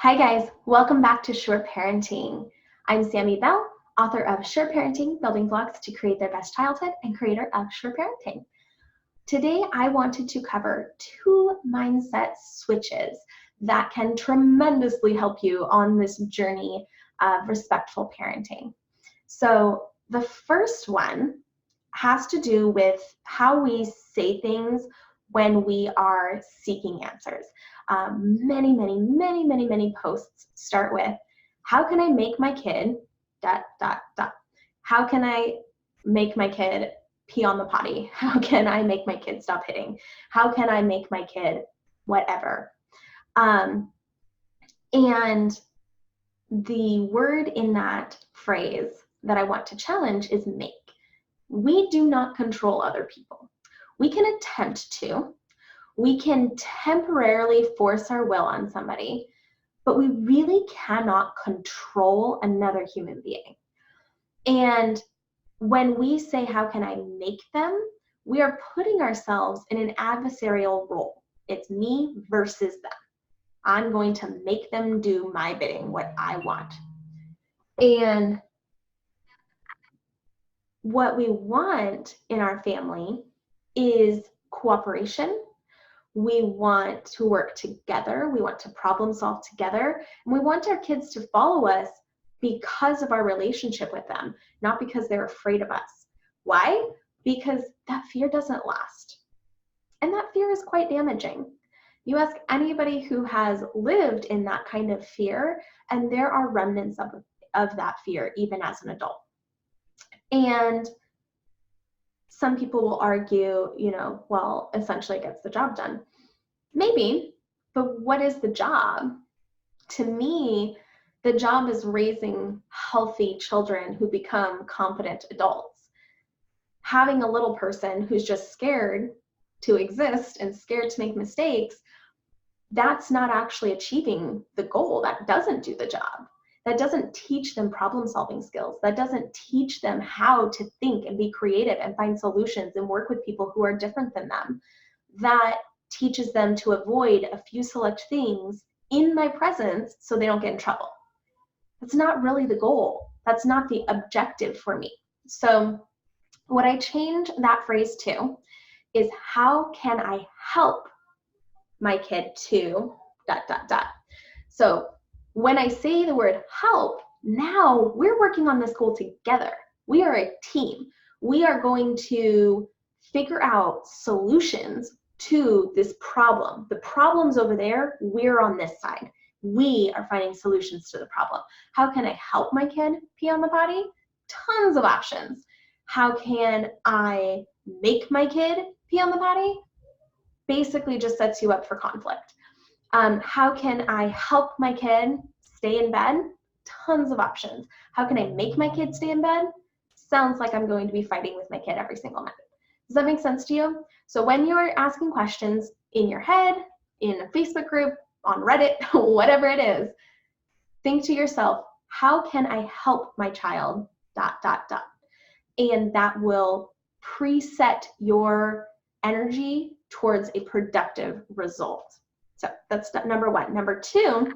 Hi guys, welcome back to S.U.R.E Parenting. I'm Sammy Bell, author of S.U.R.E Parenting, Building Blocks to Create Their Best Childhood, and creator of S.U.R.E Parenting. Today I wanted to cover 2 mindset switches that can tremendously help you on this journey of respectful parenting. So the first one has to do with how we say things when we are seeking answers. Many posts start with, how can I make my kid ... How can I make my kid pee on the potty? How can I make my kid stop hitting? How can I make my kid whatever? And the word in that phrase that I want to challenge is make. We do not control other people. We can attempt to. We can temporarily force our will on somebody, but we really cannot control another human being. And when we say, how can I make them? We are putting ourselves in an adversarial role. It's me versus them. I'm going to make them do my bidding, what I want. And what we want in our family is cooperation. We want to work together. We want to problem solve together. And we want our kids to follow us because of our relationship with them, not because they're afraid of us. Why? Because that fear doesn't last. And that fear is quite damaging. You ask anybody who has lived in that kind of fear, and there are remnants of that fear, even as an adult. And some people will argue, well, essentially it gets the job done. Maybe, but what is the job? To me, the job is raising healthy children who become competent adults. Having a little person who's just scared to exist and scared to make mistakes, that's not actually achieving the goal. That doesn't do the job. That doesn't teach them problem-solving skills. That doesn't teach them how to think and be creative and find solutions and work with people who are different than them. That teaches them to avoid a few select things in my presence so they don't get in trouble. That's not really the goal. That's not the objective for me. So what I change that phrase to is, how can I help my kid to ... So when I say the word help, now we're working on this goal together. We are a team. We are going to figure out solutions to this problem. The problem's over there, we're on this side. We are finding solutions to the problem. How can I help my kid pee on the potty? Tons of options. How can I make my kid pee on the potty? Basically just sets you up for conflict. How can I help my kid stay in bed? Tons of options. How can I make my kid stay in bed? Sounds like I'm going to be fighting with my kid every single night. Does that make sense to you? So when you're asking questions in your head, in a Facebook group, on Reddit, whatever it is, think to yourself, how can I help my child ... And that will preset your energy towards a productive result. So that's step number 1. Number 2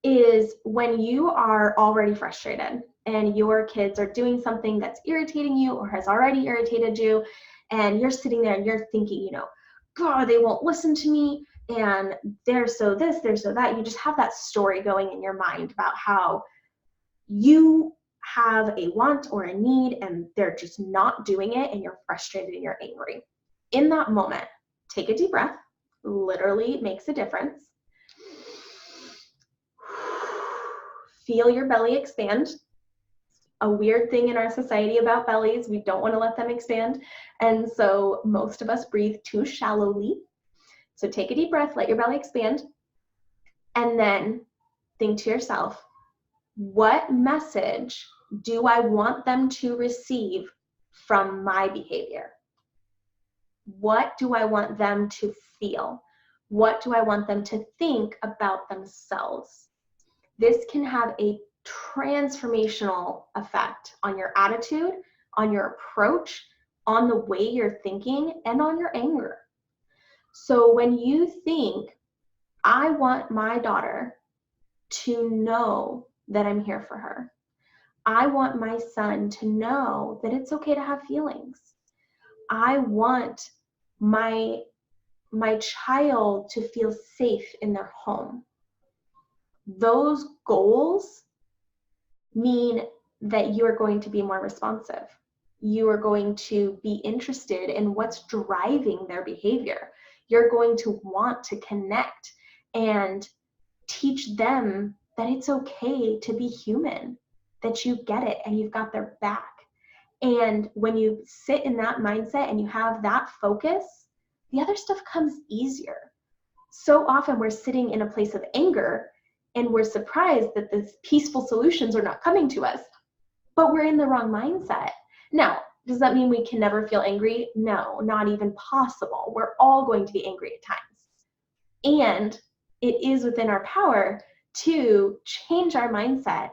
is when you are already frustrated and your kids are doing something that's irritating you or has already irritated you, and you're sitting there and you're thinking, God, they won't listen to me, and they're so this, they're so that. You just have that story going in your mind about how you have a want or a need and they're just not doing it, and you're frustrated and you're angry. In that moment, take a deep breath. Literally makes a difference. Feel your belly expand. A weird thing in our society about bellies, we don't want to let them expand. And so most of us breathe too shallowly. So take a deep breath, let your belly expand, and then think to yourself, what message do I want them to receive from my behavior? What do I want them to feel? What do I want them to think about themselves? This can have a transformational effect on your attitude, on your approach, on the way you're thinking, and on your anger. So when you think, I want my daughter to know that I'm here for her. I want my son to know that it's okay to have feelings. I want my child to feel safe in their home. Those goals mean that you are going to be more responsive. You are going to be interested in what's driving their behavior. You're going to want to connect and teach them that it's okay to be human, that you get it and you've got their back. And when you sit in that mindset and you have that focus, the other stuff comes easier. So often we're sitting in a place of anger and we're surprised that the peaceful solutions are not coming to us, but we're in the wrong mindset. Now, does that mean we can never feel angry? No, not even possible. We're all going to be angry at times. And it is within our power to change our mindset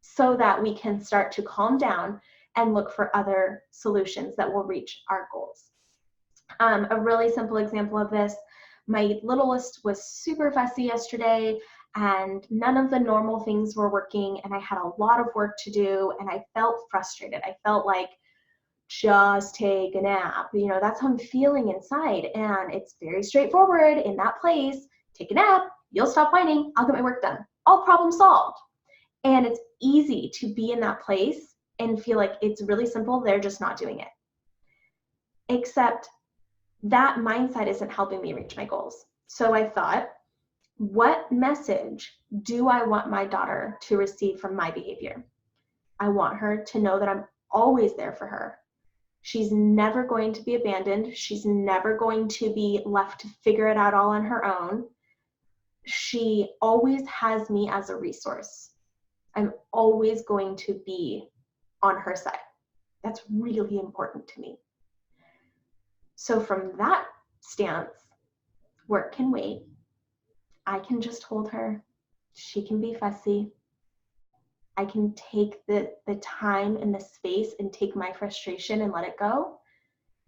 so that we can start to calm down and look for other solutions that will reach our goals. A really simple example of this, my littlest was super fussy yesterday and none of the normal things were working and I had a lot of work to do and I felt frustrated. I felt like, just take a nap. You know, that's how I'm feeling inside. And it's very straightforward in that place. Take a nap, you'll stop whining, I'll get my work done. All problem solved. And it's easy to be in that place and feel like it's really simple, they're just not doing it. Except that mindset isn't helping me reach my goals. So I thought, what message do I want my daughter to receive from my behavior? I want her to know that I'm always there for her. She's never going to be abandoned. She's never going to be left to figure it out all on her own. She always has me as a resource. I'm always going to be on her side. That's really important to me. So from that stance, work can wait. I can just hold her. She can be fussy. I can take the time and the space and take my frustration and let it go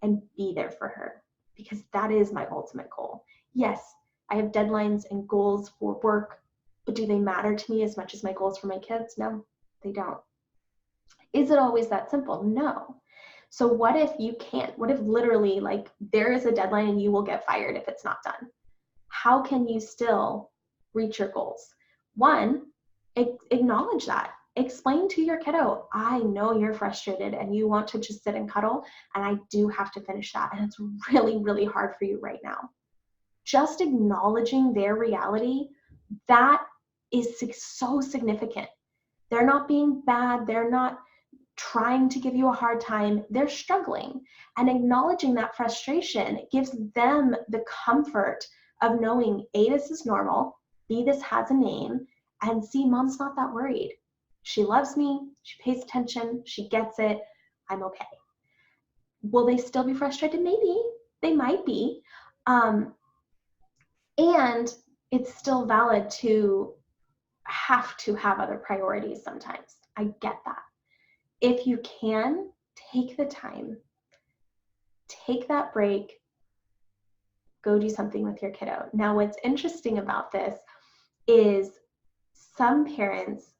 and be there for her, because that is my ultimate goal. Yes, I have deadlines and goals for work, but do they matter to me as much as my goals for my kids? No, they don't. Is it always that simple? No. So what if you can't? What if literally like there is a deadline and you will get fired if it's not done? How can you still reach your goals? One, acknowledge that. Explain to your kiddo, I know you're frustrated and you want to just sit and cuddle, and I do have to finish that. And it's really, really hard for you right now. Just acknowledging their reality, that is so significant. They're not being bad. They're not trying to give you a hard time. They're struggling. And acknowledging that frustration gives them the comfort of knowing A, this is normal, B, this has a name, and C, mom's not that worried. She loves me, she pays attention, she gets it, I'm okay. Will they still be frustrated? Maybe, they might be. And it's still valid to have other priorities sometimes. I get that. If you can, take the time, take that break, go do something with your kiddo. Now, what's interesting about this is some parents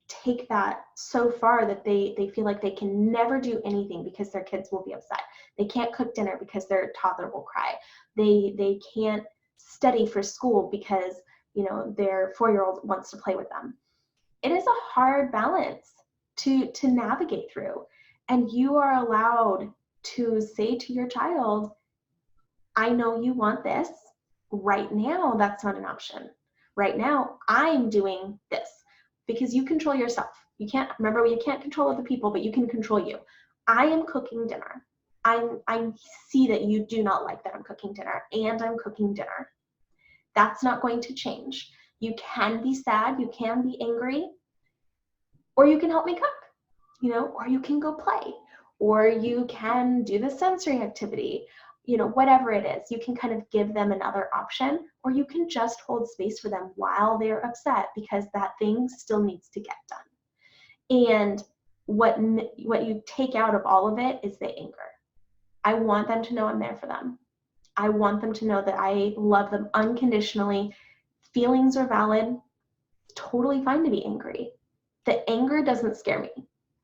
take that so far that they feel like they can never do anything because their kids will be upset. They can't cook dinner because their toddler will cry. They can't study for school because, you know, their 4-year-old wants to play with them. It is a hard balance to navigate through. And you are allowed to say to your child, I know you want this. Right now, that's not an option. Right now, I'm doing this, because you control yourself. You can't control other people, but you can control you. I am cooking dinner. I see that you do not like that I'm cooking dinner, and I'm cooking dinner. That's not going to change. You can be sad, you can be angry, or you can help me cook, you know, or you can go play, or you can do the sensory activity, you know, whatever it is. You can kind of give them another option, or you can just hold space for them while they're upset, because that thing still needs to get done. And what you take out of all of it is the anger. I want them to know I'm there for them. I want them to know that I love them unconditionally. Feelings are valid. It's totally fine to be angry. The anger doesn't scare me.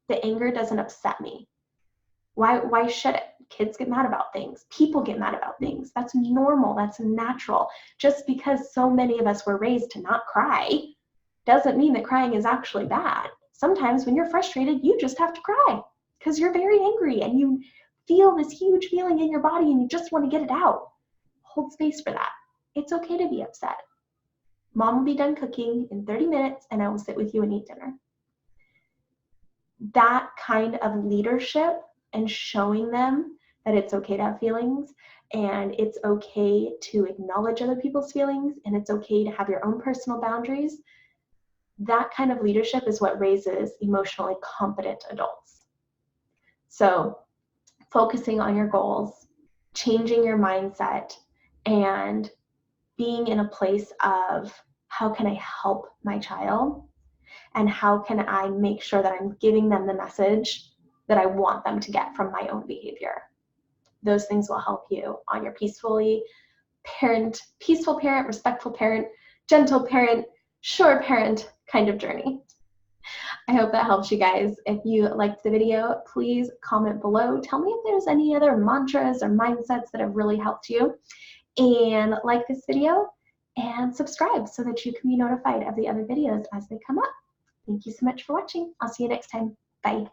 The anger doesn't upset me. Why should it? Kids get mad about things. People get mad about things. That's normal. That's natural. Just because so many of us were raised to not cry doesn't mean that crying is actually bad. Sometimes when you're frustrated, you just have to cry because you're very angry and you feel this huge feeling in your body and you just want to get it out. Hold space for that. It's okay to be upset. Mom will be done cooking in 30 minutes and I will sit with you and eat dinner. That kind of leadership and showing them that it's okay to have feelings and it's okay to acknowledge other people's feelings and it's okay to have your own personal boundaries, that kind of leadership is what raises emotionally competent adults. So focusing on your goals, changing your mindset, and being in a place of how can I help my child and how can I make sure that I'm giving them the message that I want them to get from my own behavior. Those things will help you on your peaceful parent, respectful parent, gentle parent, sure parent kind of journey. I hope that helps you guys. If you liked the video, please comment below. Tell me if there's any other mantras or mindsets that have really helped you. And like this video and subscribe so that you can be notified of the other videos as they come up. Thank you so much for watching. I'll see you next time. Bye.